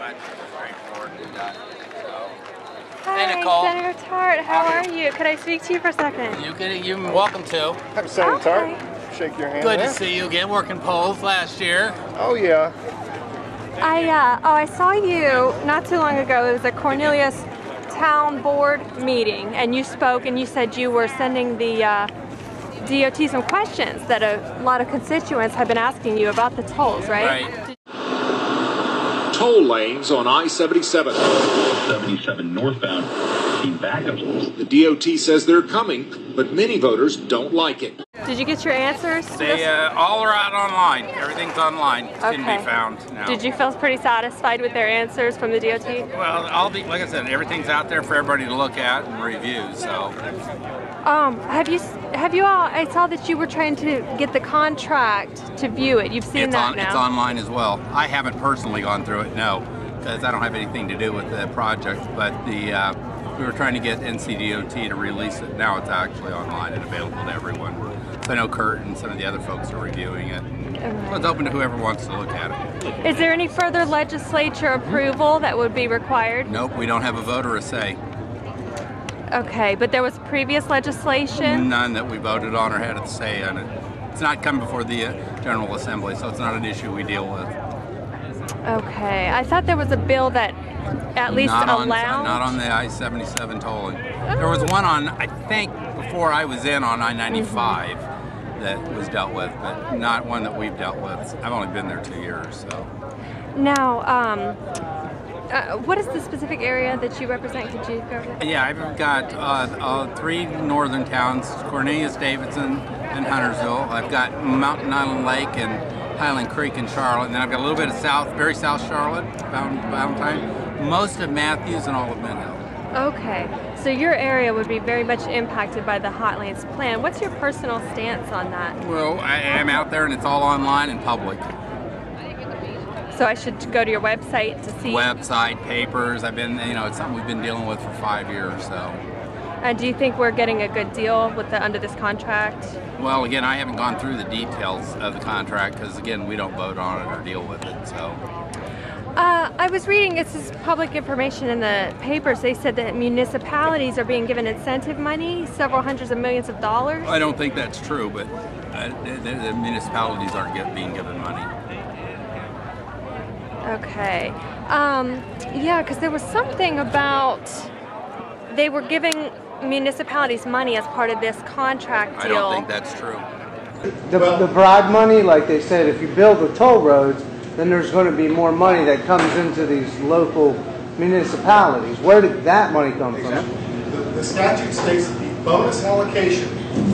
much straightforward to do that. So. Hi, Hey, Nicole. Senator Tarte. How are you? Could I speak to you for a second? You're welcome to. I'm Senator Tarte. Shake your hand. Good there. to see you again. Working polls last year. Oh yeah. I saw you not too long ago. It was a Cornelius Town Board meeting, and you spoke and you said you were sending the DOT some questions that a lot of constituents have been asking you about the tolls, right? Right. Toll lanes on I-77. 77 northbound, backups. The DOT says they're coming, but many voters don't like it. Did you get your answers? They all are out online. Everything's online. It can be found now. Did you feel pretty satisfied with their answers from the DOT? Well, like I said, everything's out there for everybody to look at and review. So. Have you all? I saw that you were trying to get the contract to view it. You've seen that now. It's online as well. I haven't personally gone through it, no, because I don't have anything to do with the project. But we were trying to get NCDOT to release it. Now it's actually online and available to everyone. So I know Kurt and some of the other folks are reviewing it. So it's open to whoever wants to look at it. Is there any further legislature approval that would be required? Nope, we don't have a vote or a say. Okay, but there was previous legislation? None that we voted on or had a say on it. It's not come before the General Assembly, so it's not an issue we deal with. Okay, I thought there was a bill that at least allowed... Not on the I-77 tolling. There was one on, I think, before I was in on I-95 that was dealt with, but not one that we've dealt with. I've only been there 2 years, so. Now, what is the specific area that you represent? Could you go over? Yeah, I've got 3 northern towns, Cornelius, Davidson, and Huntersville. I've got Mountain Island Lake and Highland Creek in Charlotte, and then I've got a little bit of very south Charlotte, Valentine, most of Matthews, and all of Midhill. Okay, so your area would be very much impacted by the Hot Lanes plan. What's your personal stance on that? Well, I am out there and it's all online and public. So I should go to your website to see? Website, papers, it's something we've been dealing with for 5 years, so. And do you think we're getting a good deal with under this contract? Well, again, I haven't gone through the details of the contract because, again, we don't vote on it or deal with it, so. I was reading, this is public information in the papers, they said that municipalities are being given incentive money, several hundreds of millions of dollars. I don't think that's true, but the municipalities aren't being given money. Okay. Yeah, because there was something about they were giving municipalities money as part of this contract deal. I don't think that's true. The bribe money, like they said, if you build the toll roads, then there's going to be more money that comes into these local municipalities. Where did that money come from? The statute states that the bonus allocation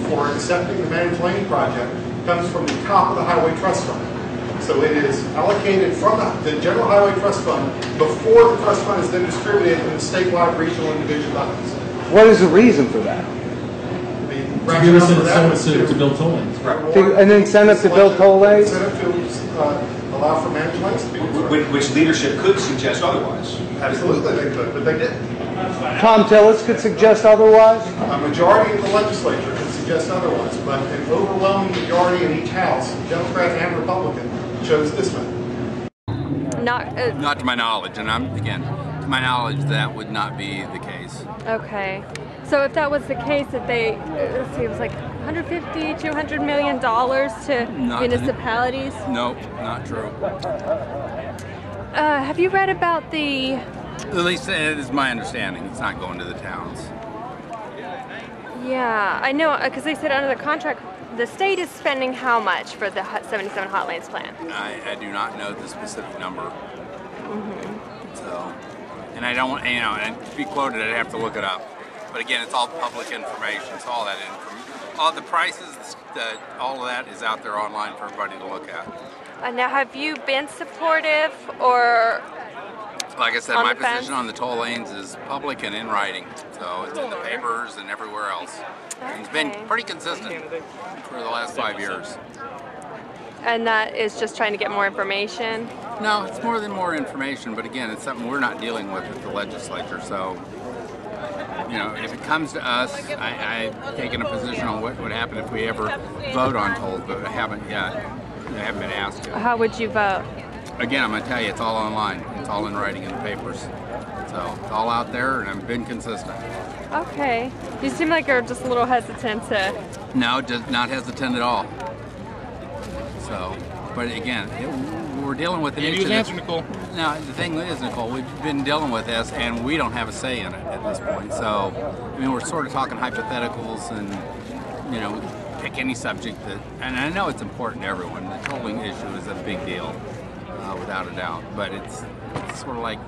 for accepting the managed lane project comes from the top of the Highway Trust Fund. So it is allocated from the General Highway Trust Fund before the trust fund is then distributed in the statewide, regional, and division levels. What is the reason for that? To give us an incentive to build toll lanes. An incentive to build toll lanes? Incentive to allow for managed lanes to be constructed. Which leadership could suggest otherwise. Absolutely they could, but they didn't. Tom Tillis could suggest otherwise? A majority of the legislature could suggest otherwise, but an overwhelming majority in each house, Democrat and Republican, chose this method. Not to my knowledge, and to my knowledge, that would not be the case. Okay. So if that was the case, that they, let's see, it was like $150, $200 million to municipalities? Nope, not true. Have you read about the... At least it is my understanding. It's not going to the towns. Yeah, I know, because they said under the contract, the state is spending how much for the 77 Hot Lanes plan? I do not know the specific number. So, and I don't, and to be quoted, I'd have to look it up. But again, it's all public information, so all that all the prices, all of that is out there online for everybody to look at. Now, have you been supportive or? Like I said, my position on the toll lanes is public and in writing, so it's in the papers and everywhere else. Okay. It's been pretty consistent for the last 5 years. And that is just trying to get more information? No, it's more than more information, but again, it's something we're not dealing with at the legislature, so. If it comes to us, I've taken a position on what would happen if we ever vote on tolls, but I haven't yet. I haven't been asked yet. How would you vote? Again, I'm going to tell you, it's all online. It's all in writing in the papers. So it's all out there, and I've been consistent. Okay. You seem like you're just a little hesitant to... No, just not hesitant at all. So, but again, we're dealing with an issue. Nicole. No, the thing is, Nicole, we've been dealing with this, and we don't have a say in it at this point. So, I mean, we're sort of talking hypotheticals, and you know, pick any subject that. And I know it's important to everyone. The tolling issue is a big deal, without a doubt. But it's sort of like,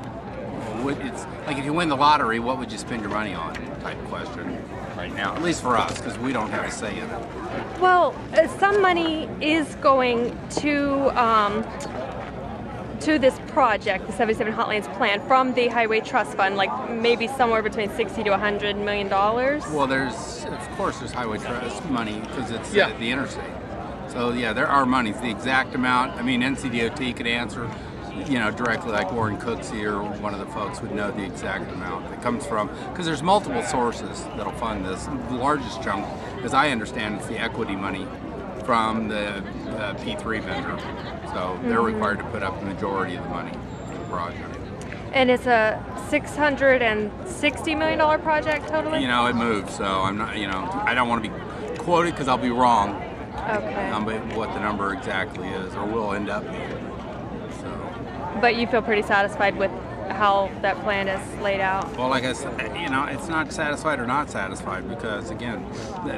it's like if you win the lottery, what would you spend your money on? Type question right now, at least for us, because we don't have a say in it. Well, some money is going to this project, the 77 Hot Lanes plan, from the Highway Trust Fund, like maybe somewhere between $60 to $100 million. Well, of course there's Highway Trust money because it's the interstate. So yeah, there are monies. The exact amount, I mean, NCDOT could answer, you know, directly, like Warren Cooksey or one of the folks would know the exact amount it comes from, because there's multiple sources that'll fund this. The largest chunk, as I understand, is the equity money from the P3 vendor. So they're required to put up the majority of the money for the project. And it's a $660 million project totally? You know, it moves, so I'm not, you know, I don't want to be quoted because I'll be wrong. Okay. But what the number exactly is, or will end up being. So. But you feel pretty satisfied with how that plan is laid out? Well, like I said, you know, it's not satisfied or not satisfied because, again,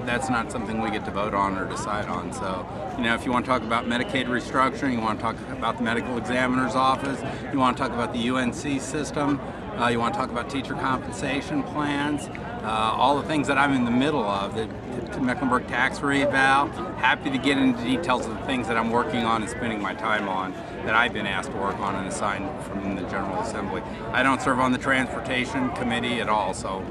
that's not something we get to vote on or decide on. So, you know, if you want to talk about Medicaid restructuring, you want to talk about the medical examiner's office, you want to talk about the UNC system, you want to talk about teacher compensation plans, all the things that I'm in the middle of, the Mecklenburg tax reeval. Happy to get into details of the things that I'm working on and spending my time on that I've been asked to work on and assigned from the General Assembly. I don't serve on the Transportation Committee at all, so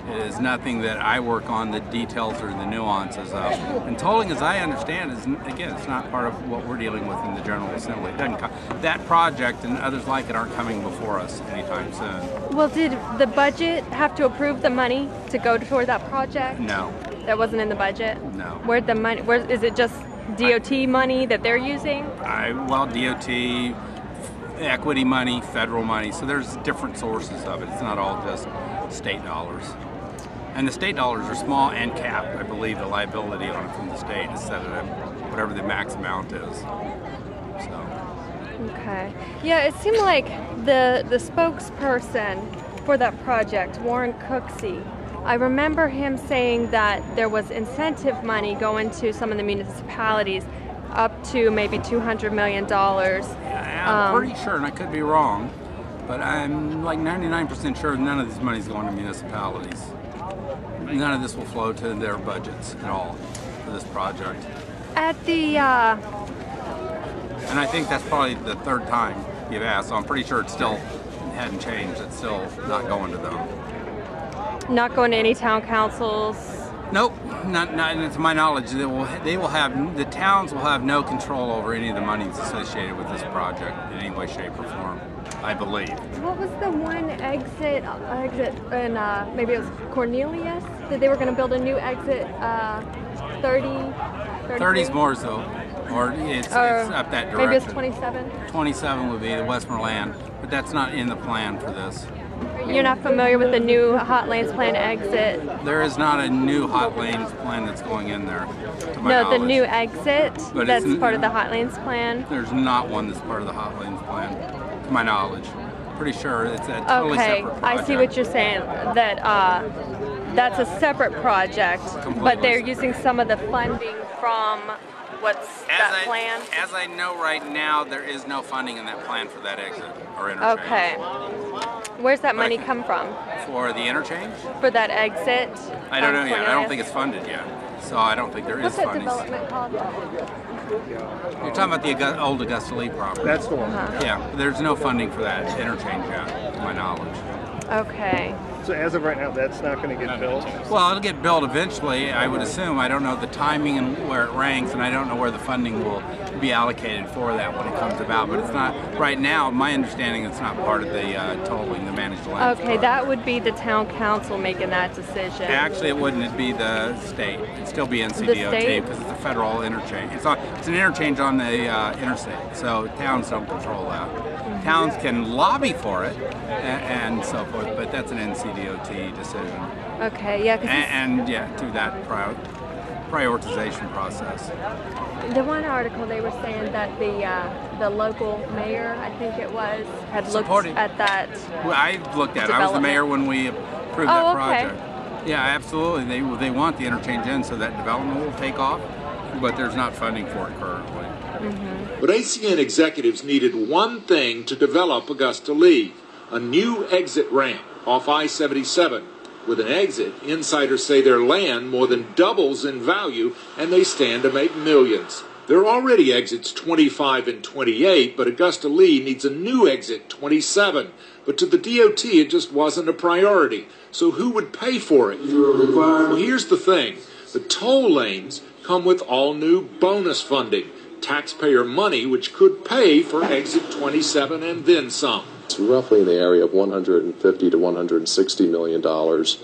it is nothing that I work on the details or the nuances of. And tolling, as I understand, is, again, it's not part of what we're dealing with in the General Assembly. It doesn't come, that project and others like it aren't coming before us anytime soon. Well, did the budget have to approve the money to go toward that project? No. That wasn't in the budget? No. Where'd the money, is it just DOT money that they're using? Well, DOT, equity money, federal money, so there's different sources of it. It's not all just state dollars. And the state dollars are small and capped. I believe the liability on it from the state is set at whatever the max amount is. So. Okay. Yeah, it seemed like the spokesperson for that project, Warren Cooksey, I remember him saying that there was incentive money going to some of the municipalities up to maybe $200 million. Yeah, I'm pretty sure, and I could be wrong, but I'm like 99% sure none of this money is going to municipalities. None of this will flow to their budgets at all for this project. At the... And I think that's probably the third time you've asked, so I'm pretty sure it still hadn't changed. It's still not going to them. Not going to any town councils? Nope, not to my knowledge. The towns will have no control over any of the monies associated with this project in any way, shape, or form, I believe. What was the one exit in, maybe it was Cornelius? That they were going to build a new exit, 30's more so, or it's up that direction. Maybe it's 27? 27 would be the Westmoreland, but that's not in the plan for this. You're not familiar with the new Hot Lanes plan exit? There is not a new Hot Lanes plan that's going in there, to my knowledge. The new exit But that's part of the Hot Lanes plan? There's not one that's part of the Hot Lanes plan, to my knowledge. Pretty sure it's a totally separate project. I see what you're saying, that that's a separate project, but they're using some of the funding from plan? As I know right now, there is no funding in that plan for that exit or interchange. Okay. Where's that money come from? For the interchange? For that exit? I don't know yet. I don't think it's funded yet. So I don't think there is funding. What's that development called? You're talking about the old Augusta Lee property. That's the one. Yeah, there's no funding for that interchange yet, to my knowledge. Okay. So as of right now, that's not going to get built? Well, it'll get built eventually, I would assume. I don't know the timing and where it ranks, and I don't know where the funding will be allocated for that when it comes about. But it's not, right now, my understanding, it's not part of the tolling, the managed lanes. Okay, that would be the town council making that decision. Actually, it wouldn't. It'd be the state. It'd still be NCDOT because it's a federal interchange. It's an interchange on the interstate, so towns don't control that. Towns can lobby for it and so forth, but that's an NCDOT decision. Okay, yeah. And yeah, through that prioritization process. The one article they were saying that the local mayor, I think it was, had looked at that. Well, I looked at it. I was the mayor when we approved that project. Yeah, absolutely. They want the interchange in so that development will take off, but there's not funding for it currently. But ACN executives needed one thing to develop Augusta Lee, a new exit ramp off I-77. With an exit, insiders say their land more than doubles in value and they stand to make millions. There are already exits 25 and 28, but Augusta Lee needs a new exit 27. But to the DOT, it just wasn't a priority. So who would pay for it? Well, here's the thing. The toll lanes come with all new bonus funding. Taxpayer money which could pay for exit 27 and then some. It's roughly in the area of $150 to $160 million.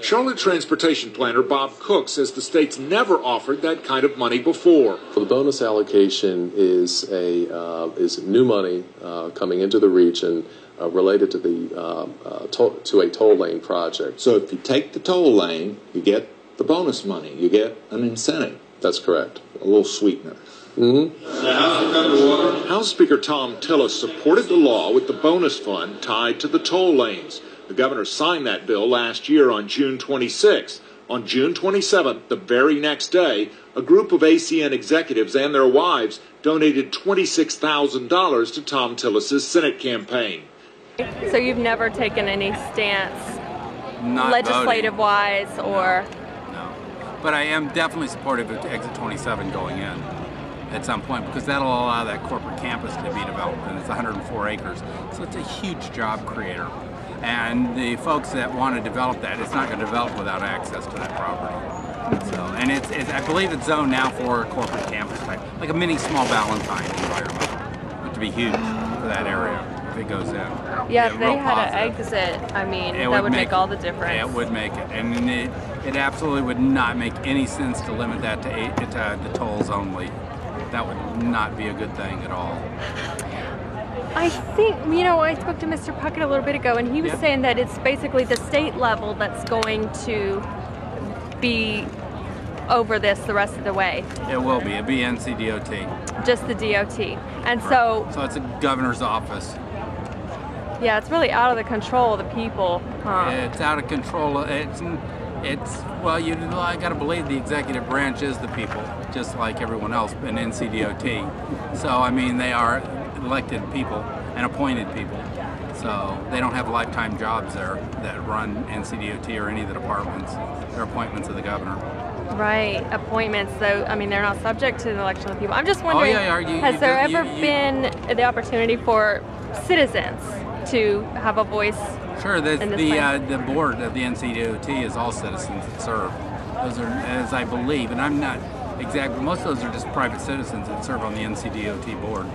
Charlotte transportation planner Bob Cook says the state's never offered that kind of money before. The bonus allocation is new money coming into the region related to to a toll lane project. So if you take the toll lane, you get the bonus money. You get an incentive. That's correct. A little sweetener. House Speaker Tom Tillis supported the law with the bonus fund tied to the toll lanes. The governor signed that bill last year on June 26. On June 27th, the very next day, a group of ACN executives and their wives donated $26,000 to Tom Tillis's Senate campaign. So you've never taken any stance, Not legislative-wise, or? No, but I am definitely supportive of exit 27 going in at some point, because that'll allow that corporate campus to be developed, and it's 104 acres, so it's a huge job creator. And the folks that want to develop that, it's not going to develop without access to that property. So, and it's I believe it's zoned now for a corporate campus type, like a mini small Valentine environment, which would be huge for that area if it goes in. Yeah, if they had an exit, I mean, that would make all the difference. Yeah, it would make it, and it absolutely would not make any sense to limit that to the tolls only. That would not be a good thing at all. I think, I spoke to Mr. Puckett a little bit ago, and he was saying that it's basically the state level that's going to be over this the rest of the way. It will be. It'll be NCDOT. Just the DOT. And so it's a governor's office. Yeah, it's really out of the control of the people. It's out of control. I gotta believe the executive branch is the people, just like everyone else in NCDOT. So, I mean, they are elected people and appointed people. So they don't have lifetime jobs there that run NCDOT or any of the departments. They're appointments of the governor. Right, appointments, though, I mean, they're not subject to the election of the people. I'm just wondering, has there ever been the opportunity for citizens to have a voice? Sure, the board of the NCDOT is all citizens that serve. Those are, as I believe, and I'm not exactly, most of those are just private citizens that serve on the NCDOT board.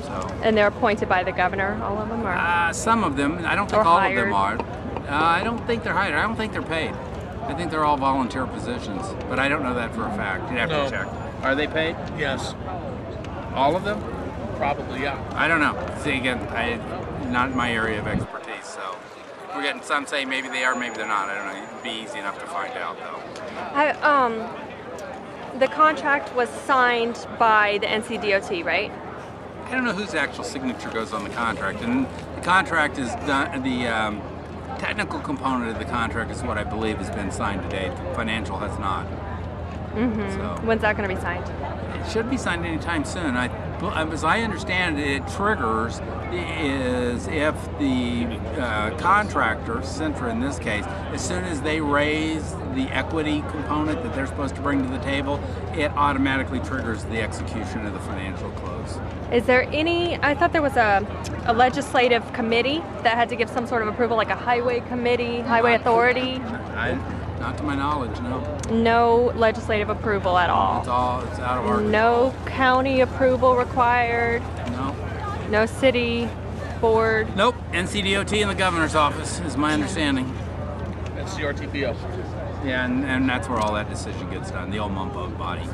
So. And they're appointed by the governor, all of them are? Some of them. I don't think all of them are. I don't think they're hired. I don't think they're paid. I think they're all volunteer positions, but I don't know that for a fact. You'd have to check. Are they paid? Yes. All of them? Probably, yeah. I don't know. See, again, not my area of expertise, so we're getting some say maybe they are, maybe they're not. I don't know. It'd be easy enough to find out, though. The contract was signed by the NCDOT, right? I don't know whose actual signature goes on the contract, and the contract is done. The technical component of the contract is what I believe has been signed to date. The financial has not. Mm-hmm. So when's that going to be signed? It should be signed anytime soon. Well, as I understand it, it triggers is if the contractor, Centra in this case, as soon as they raise the equity component that they're supposed to bring to the table, it automatically triggers the execution of the financial close. Is there any, I thought there was a legislative committee that had to give some sort of approval, like a highway committee, highway authority? Not to my knowledge, no. No legislative approval at all? It's out of our No control. county approval required? No. No city board? Nope. NCDOT in the governor's office is my understanding. And CRTPO. Yeah, and that's where all that decision gets done, the old mumbo body.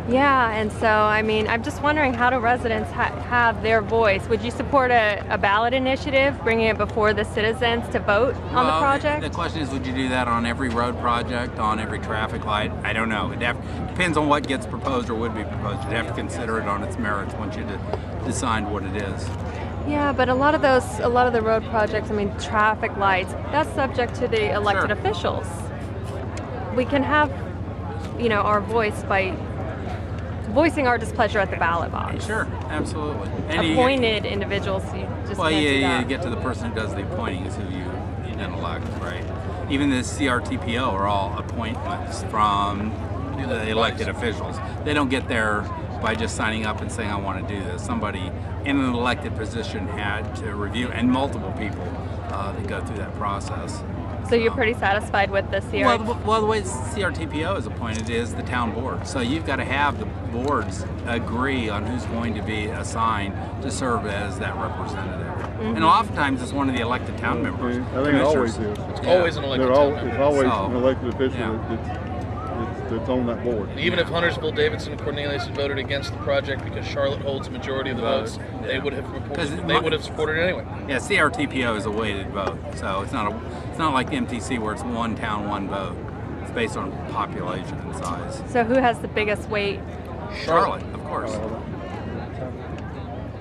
Yeah, and so, I mean, I'm just wondering, how do residents have their voice? Would you support a ballot initiative, bringing it before the citizens to vote on the project? The question is, would you do that on every road project, on every traffic light? I don't know. It depends on what gets proposed or would be proposed. You'd have to consider it on its merits once you decide what it is. Yeah, but a lot of the road projects, I mean, traffic lights, that's subject to the elected officials. We can have, our voice by voicing our displeasure at the ballot box. Sure, absolutely. And appointed individuals, you just well, can't do that. you get to the person who does the appointing is who you then elect, right? Even the CRTPO are all appointments from the elected officials. They don't get there by just signing up and saying, I want to do this. Somebody in an elected position had to review, and multiple people that go through that process. So you're pretty satisfied with the CRTPO? Well, the way CRTPO is appointed is the town board. So you've got to have the boards agree on who's going to be assigned to serve as that representative. Mm-hmm. And oftentimes it's one of the elected town members. I think it always is. It's always an elected town member. It's always an elected official that's on that board. And even if Huntersville, Davidson, and Cornelius had voted against the project because Charlotte holds the majority of the votes, they would have supported it anyway. Yeah, CRTPO is a weighted vote, so it's not like MTC where it's one town, one vote. It's based on population and size. So who has the biggest weight? Charlotte, of course.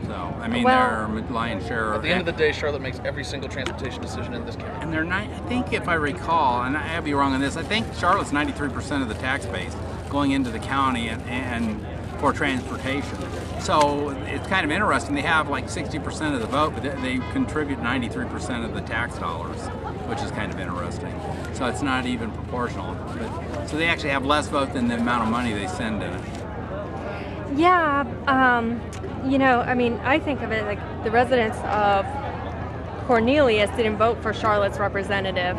So, I mean, they're lion's share. At the end of the day, Charlotte makes every single transportation decision in this county. And they're I think if I recall, and I may be wrong on this, I think Charlotte's 93% of the tax base going into the county and for transportation. So it's kind of interesting. They have like 60% of the vote, but they contribute 93% of the tax dollars, which is kind of interesting. So it's not even proportional. So they actually have less vote than the amount of money they send in it. Yeah, I mean, I think of it like the residents of Cornelius didn't vote for Charlotte's representative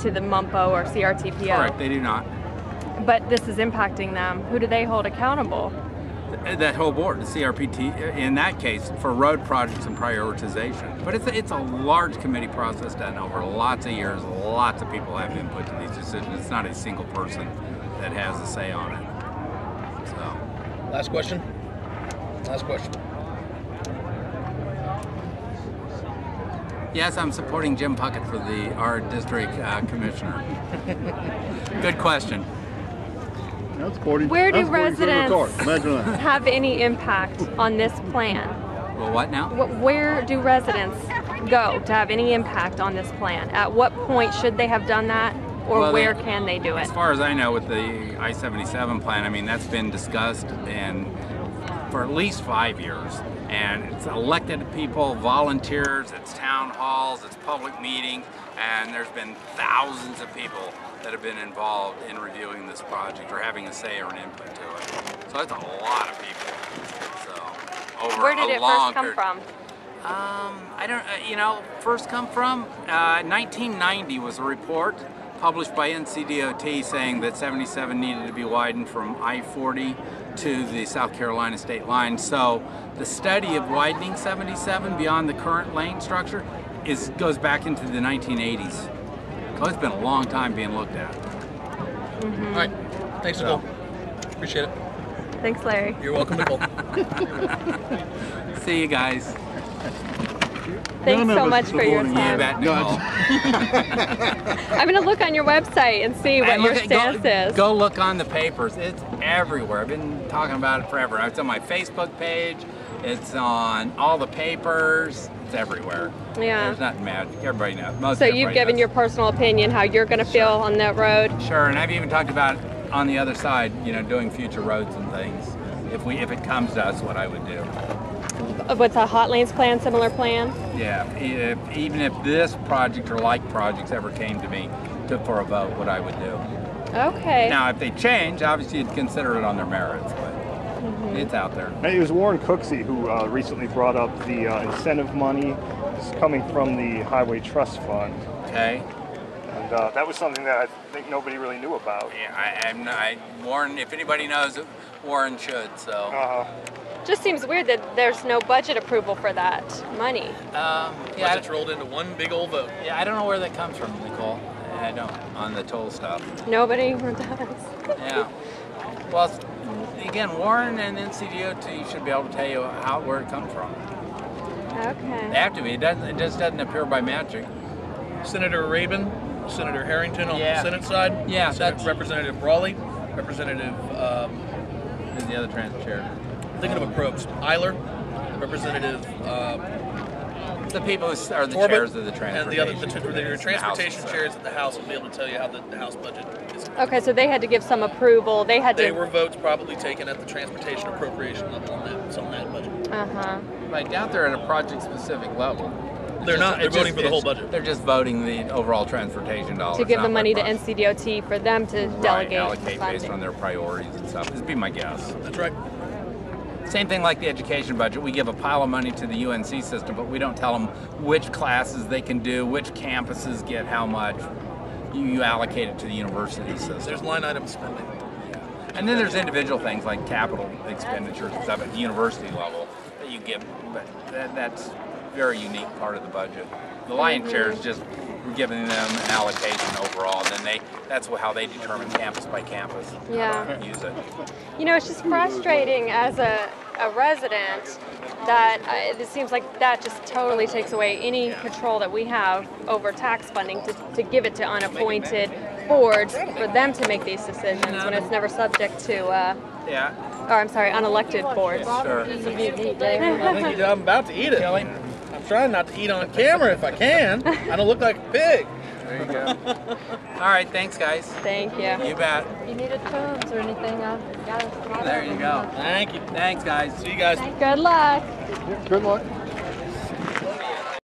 to the MUMPO or CRTPO. Correct, they do not. But this is impacting them. Who do they hold accountable? That whole board, the CRPT, in that case, for road projects and prioritization. But it's a large committee process done over lots of years. Lots of people have input to these decisions. It's not a single person that has a say on it. So. Last question. Yes, I'm supporting Jim Puckett for our district commissioner. Good question. Where do residents have any impact on this plan? Well, what now? Where do residents go to have any impact on this plan? At what point should they have done that, or where can they do it? As far as I know, with the I-77 plan, I mean, that's been discussed for at least 5 years. And it's elected people, volunteers, it's town halls, it's public meetings, and there's been thousands of people that have been involved in reviewing this project or having a say or an input to it. So that's a lot of people. So over Where did it first come from? I don't, first come from 1990 was a report published by NCDOT saying that 77 needed to be widened from I-40 to the South Carolina state line. So the study of widening 77 beyond the current lane structure goes back into the 1980s. So it's been a long time being looked at. Mm-hmm. All right. Thanks, Nicole. Appreciate it. Thanks, Larry. You're welcome, Nicole. See you guys. Thanks so much for your time. You bet, Nicole. I'm going to look on your website and see what your stance is. Go look on the papers. It's everywhere. I've been talking about it forever. It's on my Facebook page. It's on all the papers. It's everywhere. Yeah. There's nothing magic. Everybody knows. So you've given your personal opinion how you're going to feel on that road? Sure, and I've even talked about it on the other side, doing future roads and things. if it comes to us, what I would do. What's a hot lanes plan, similar plan? Yeah, even if this project or like projects ever came to me for a vote, what I would do. Okay. Now, if they change, obviously you'd consider it on their merits, but it's out there. It was Warren Cooksey who recently brought up the incentive money coming from the Highway Trust Fund. Okay. And that was something that I think nobody really knew about. Yeah, Warren, if anybody knows it, Warren should, so. Just seems weird that there's no budget approval for that money. Budget's rolled into one big old vote. Yeah, I don't know where that comes from, Nicole. I don't, on the toll stuff. Nobody does. Yeah. Well, again, Warren and NCDOT should be able to tell you where it comes from. Okay. They have to be. It just doesn't appear by magic. Senator Rabin, Senator Harrington on the Senate side. Yeah, that's Representative Brawley, Representative. Who's the other trans chair? I'm thinking of a probes. Eiler, Representative. The people who are the Corbett, chairs of the transportation. And the transportation chairs at the House will be able to tell you how the House budget is. Okay, so they had to give some approval. They were votes probably taken at the transportation appropriation level on that budget. I doubt they're at a project-specific level. They're not. They're voting for the whole budget. They're just voting the overall transportation dollars. To give the money to NCDOT for them to delegate allocate funding. based on their priorities and stuff. This would be my guess. That's right. Same thing like the education budget. We give a pile of money to the UNC system, but we don't tell them which classes they can do, which campuses get how much. You allocate it to the university system. There's line item spending. And then there's individual things like capital expenditures and stuff at the university level that you give, but that's a very unique part of the budget. The lion's share is just we're giving them an allocation overall, and then that's how they determine campus by campus how to use it. You know, it's just frustrating as a resident that it seems like that just totally takes away any control that we have over tax funding to give it to unappointed boards for them to make these decisions when it's never subject to unelected boards. Sure. I'm about to eat it. I'm trying not to eat on camera if I can. I don't look like a pig. There you go. All right, thanks, guys. Thank you. You bet. If you needed phones or anything, There you go. Thank you. Thanks, guys. See you guys. Good luck. Good luck.